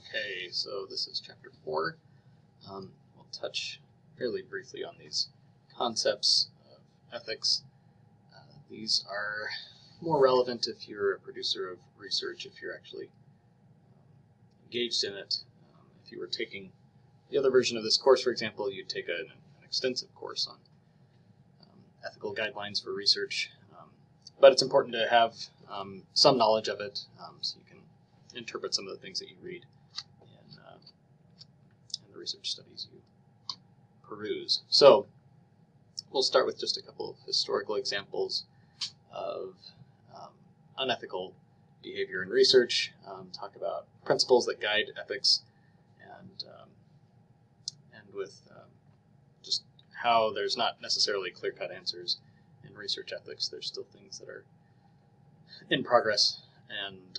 Okay, so this is chapter 4. We'll touch fairly briefly on these concepts of ethics. These are more relevant if you're a producer of research, if you're actually engaged in it. If you were taking the other version of this course, for example, you'd take an extensive course on ethical guidelines for research. But it's important to have some knowledge of it so you can interpret some of the things that you read in the research studies you peruse. So we'll start with just a couple of historical examples of unethical behavior in research, talk about principles that guide ethics, and with just how there's not necessarily clear-cut answers in research ethics. There's still things that are in progress and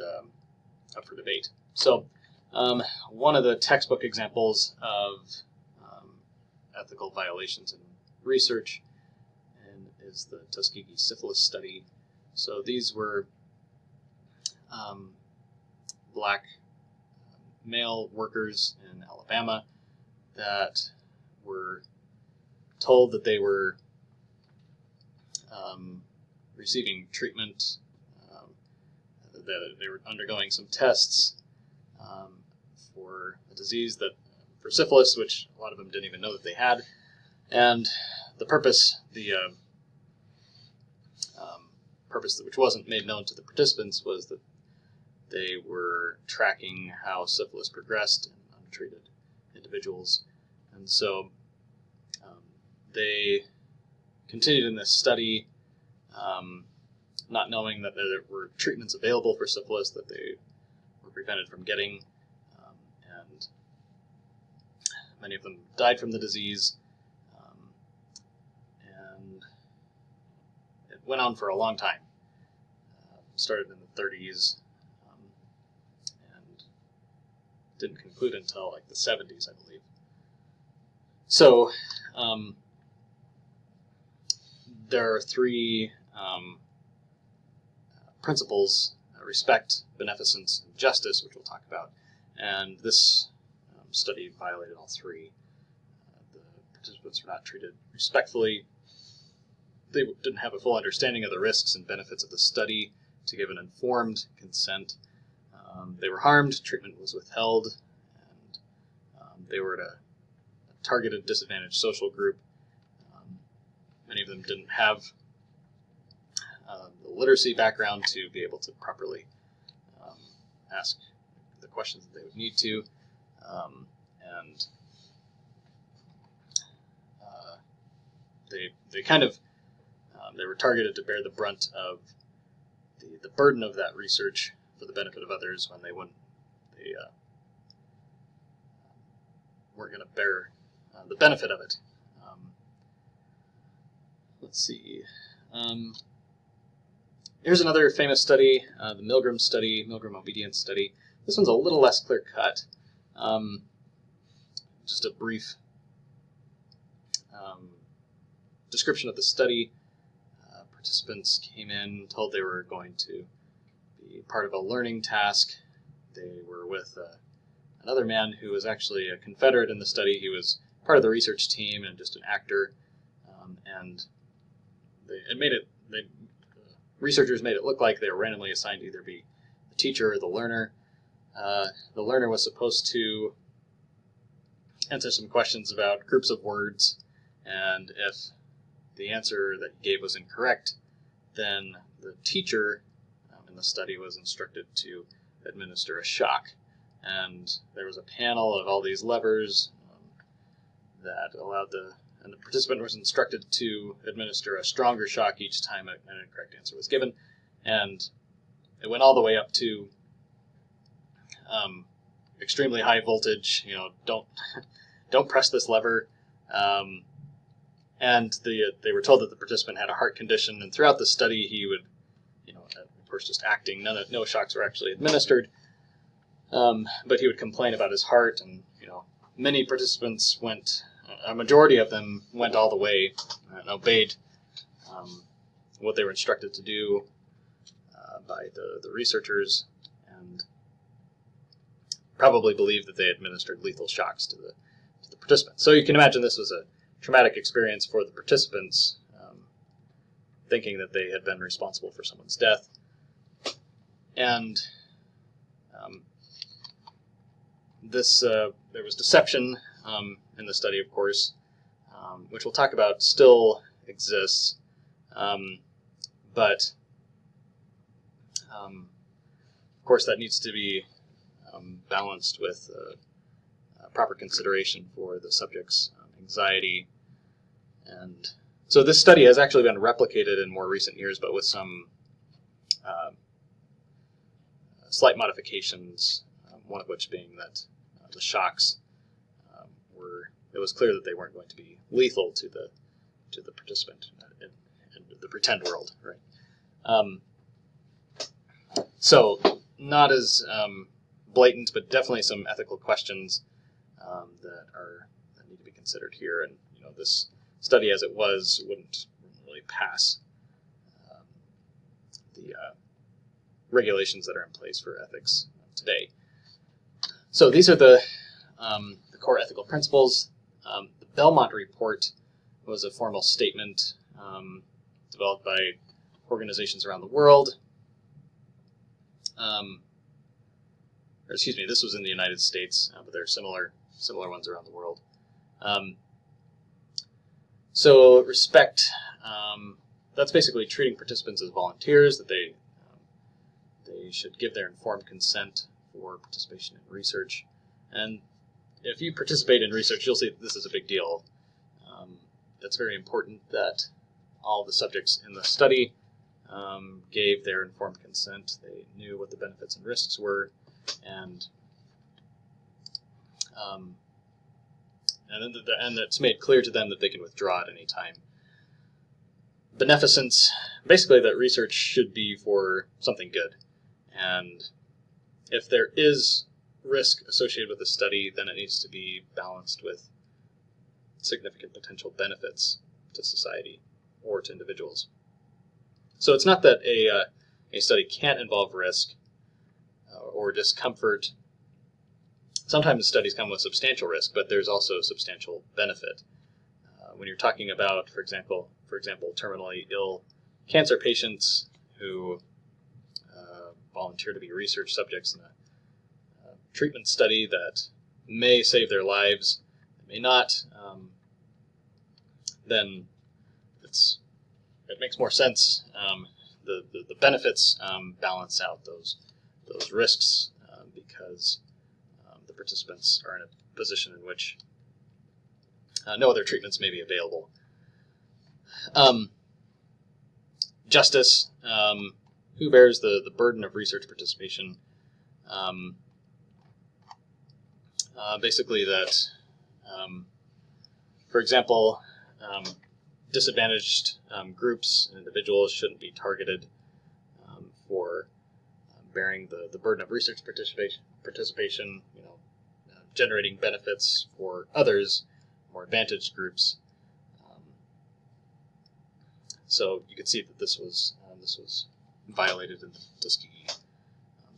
up for debate. So one of the textbook examples of ethical violations in research is the Tuskegee syphilis study. So these were black male workers in Alabama that were told that they were receiving treatment, that they were undergoing some tests for a disease for syphilis, which a lot of them didn't even know that they had. And the purpose, which wasn't made known to the participants, was that they were tracking how syphilis progressed in untreated individuals. And so they continued in this study, not knowing that there were treatments available for syphilis that they were prevented from getting, and many of them died from the disease, and it went on for a long time. Started in the 30s and didn't conclude until like the 70s, I believe. So there are three principles: respect, beneficence, and justice, which we'll talk about. And this study violated all three. The participants were not treated respectfully. They didn't have a full understanding of the risks and benefits of the study to give an informed consent. They were harmed, treatment was withheld, and they were at a targeted disadvantaged social group. Many of them didn't have the literacy background to be able to properly ask the questions that they would need to, and they were targeted to bear the brunt of the burden of that research for the benefit of others when they weren't going to bear the benefit of it. Let's see. Here's another famous study, the Milgram Study, Milgram Obedience Study. This one's a little less clear-cut. Just a brief description of the study. Participants came in, told they were going to be part of a learning task. They were with another man who was actually a Confederate in the study. He was part of the research team and just an actor. And researchers made it look like they were randomly assigned to either be the teacher or the learner. The learner was supposed to answer some questions about groups of words, and if the answer that he gave was incorrect, then the teacher in the study was instructed to administer a shock. And there was a panel of all these levers that allowed and the participant was instructed to administer a stronger shock each time an incorrect answer was given. And it went all the way up to extremely high voltage, don't press this lever. And they were told that the participant had a heart condition, and throughout the study he would, of course just acting, no shocks were actually administered, but he would complain about his heart, and many participants a majority of them went all the way and obeyed what they were instructed to do by the researchers, and probably believed that they administered lethal shocks to the participants. So you can imagine this was a traumatic experience for the participants, thinking that they had been responsible for someone's death. And there was deception in the study, of course, which we'll talk about still exists, but of course that needs to be balanced with proper consideration for the subject's anxiety. And so this study has actually been replicated in more recent years, but with some slight modifications, one of which being that the shocks it was clear that they weren't going to be lethal to the participant in the pretend world, right? So not as blatant, but definitely some ethical questions that need to be considered here. And this study, as it was, wouldn't really pass the regulations that are in place for ethics today. So these are the core ethical principles. The Belmont Report was a formal statement developed by organizations around the world. This was in the United States, but there are similar ones around the world. So respect, that's basically treating participants as volunteers, that they should give their informed consent for participation in research. And if you participate in research, you'll see that this is a big deal. It's very important that all the subjects in the study gave their informed consent. They knew what the benefits and risks were, and it's made clear to them that they can withdraw at any time. Beneficence, basically that research should be for something good. And if there is risk associated with the study, then it needs to be balanced with significant potential benefits to society or to individuals. So it's not that a study can't involve risk or discomfort. Sometimes studies come with substantial risk, but there's also substantial benefit. When you're talking about, for example, terminally ill cancer patients who volunteer to be research subjects in a treatment study that may save their lives, may not, then it makes more sense. The benefits balance out those risks because the participants are in a position in which no other treatments may be available. Justice. Who bears the burden of research participation? Basically that, for example, disadvantaged groups and individuals shouldn't be targeted for bearing the burden of research participation, generating benefits for others, more advantaged groups. So you can see that this was violated in the Tuskegee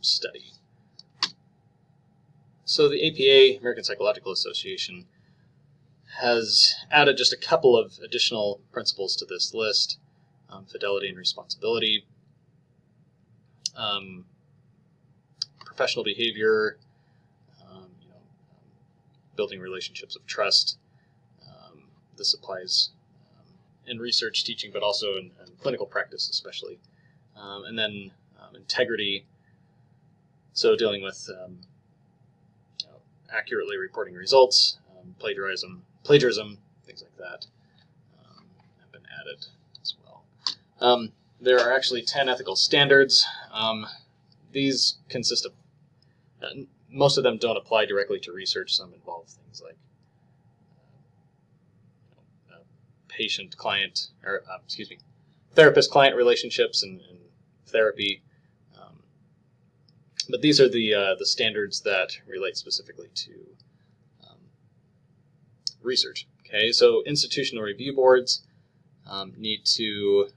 study. So the APA, American Psychological Association, has added just a couple of additional principles to this list: fidelity and responsibility, professional behavior, building relationships of trust. This applies in research teaching, but also in clinical practice especially. And then integrity, so dealing with accurately reporting results, plagiarism, things like that have been added as well. There are actually 10 ethical standards. These consist of, most of them don't apply directly to research. Some involve things like therapist-client relationships and therapy. But these are the standards that relate specifically to research. Okay, so institutional review boards need to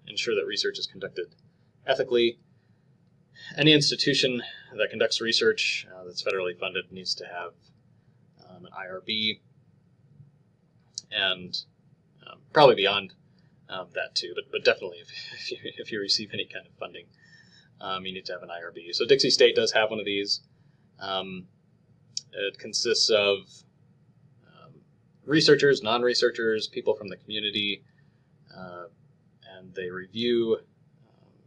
ensure that research is conducted ethically. Any institution that conducts research that's federally funded needs to have an IRB, and probably beyond that too, but definitely if you receive any kind of funding, you need to have an IRB. So Dixie State does have one of these. It consists of researchers, non-researchers, people from the community, and they review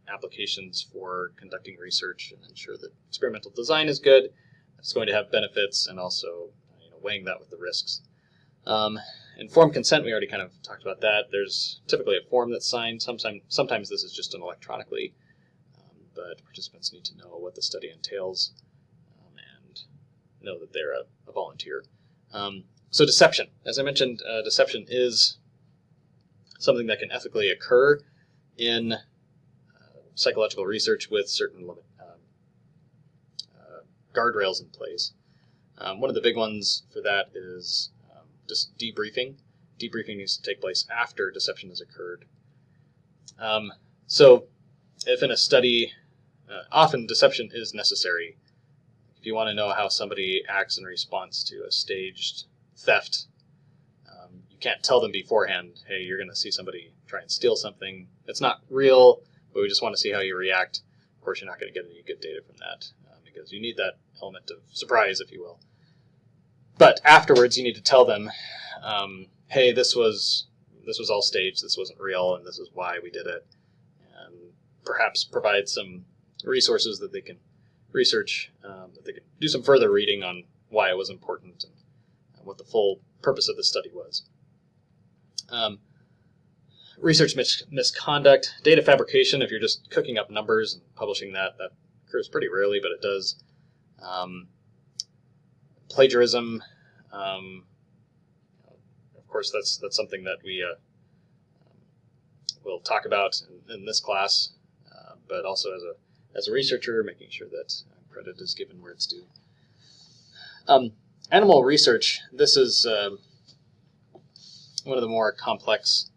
applications for conducting research and ensure that experimental design is good, it's going to have benefits, and also weighing that with the risks. Informed consent, we already kind of talked about that. There's typically a form that's signed. Sometimes this is just done electronically, but participants need to know what the study entails and know that they're a volunteer. So deception. As I mentioned, deception is something that can ethically occur in psychological research with certain guardrails in place. One of the big ones for that is just debriefing. Debriefing needs to take place after deception has occurred. So if in a study, often deception is necessary. If you want to know how somebody acts in response to a staged theft, you can't tell them beforehand, hey, you're going to see somebody try and steal something. It's not real, but we just want to see how you react. Of course, you're not going to get any good data from that because you need that element of surprise, if you will. But afterwards, you need to tell them, hey, this was all staged, this wasn't real, and this is why we did it. And perhaps provide some resources that they can research, that they can do some further reading on why it was important and what the full purpose of the study was. Research misconduct, data fabrication, if you're just cooking up numbers and publishing that occurs pretty rarely, but it does. Plagiarism, of course, that's something that we will talk about in this class, but also as a researcher, making sure that credit is given where it's due. Animal research, this is one of the more complex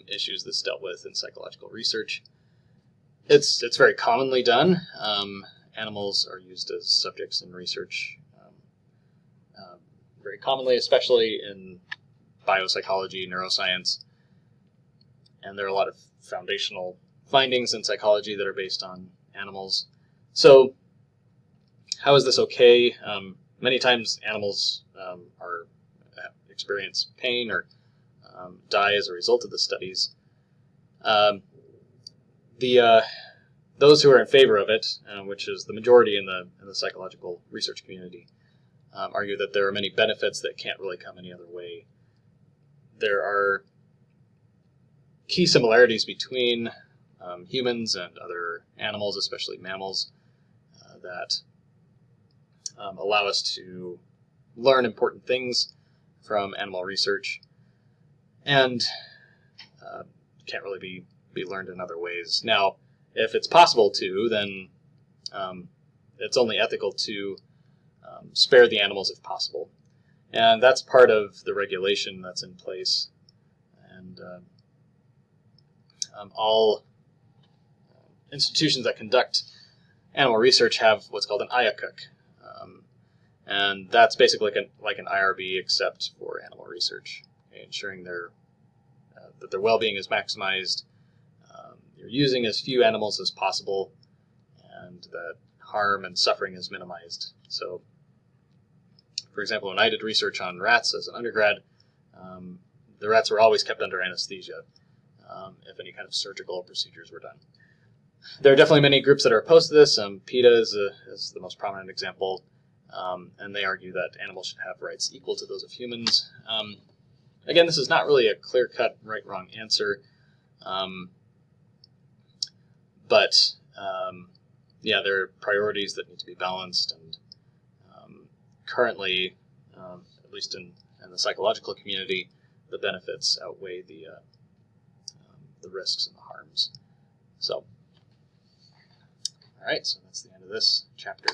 issues that's dealt with in psychological research. It's very commonly done. Animals are used as subjects in research very commonly, especially in biopsychology, neuroscience, and there are a lot of foundational findings in psychology that are based on animals. So how is this okay? Many times animals experience pain or die as a result of the studies. Those who are in favor of it, which is the majority in the psychological research community, argue that there are many benefits that can't really come any other way. There are key similarities between humans and other animals, especially mammals, that allow us to learn important things from animal research, and can't really be learned in other ways. Now, if it's possible to, then it's only ethical to spare the animals if possible. And that's part of the regulation that's in place. And all institutions that conduct animal research have what's called an IACUC. And that's basically like an IRB except for animal research, ensuring that their well-being is maximized, you're using as few animals as possible, and that harm and suffering is minimized. So, for example, when I did research on rats as an undergrad, the rats were always kept under anesthesia if any kind of surgical procedures were done. There are definitely many groups that are opposed to this. PETA is the most prominent example, and they argue that animals should have rights equal to those of humans. Again, this is not really a clear-cut right-wrong answer, but yeah, there are priorities that need to be balanced, and currently, at least in the psychological community, the benefits outweigh the risks and the harms. So, all right, so that's the end of this chapter.